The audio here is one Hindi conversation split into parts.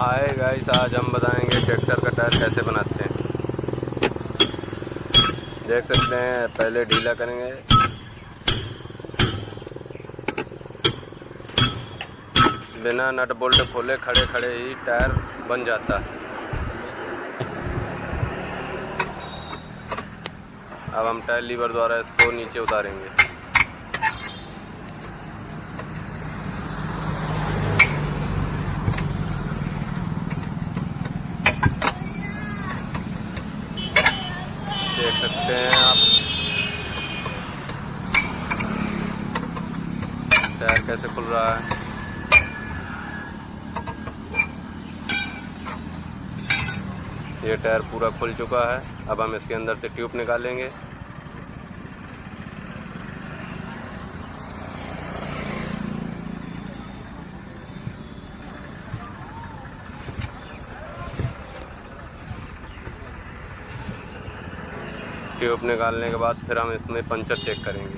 हाय गाइस, आज हम बताएंगे ट्रैक्टर का टायर कैसे बनाते हैं। देख सकते हैं, पहले ढीला करेंगे। बिना नट बोल्ट खोले खड़े खड़े ही टायर बन जाता है। अब हम टायर लीवर द्वारा इसको नीचे उतारेंगे। देख सकते हैं आप टायर कैसे खुल रहा है। ये टायर पूरा खुल चुका है। अब हम इसके अंदर से ट्यूब निकालेंगे। ट्यूब निकालने के बाद फिर हम इसमें पंचर चेक करेंगे।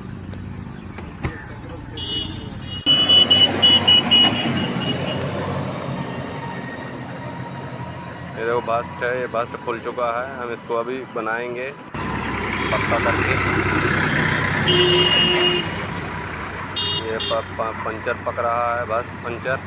ये देखो बास्ट है, ये बास्ट खुल चुका है। हम इसको अभी बनाएंगे पक्का करके। ये पंचर पक रहा है, बास्ट पंचर।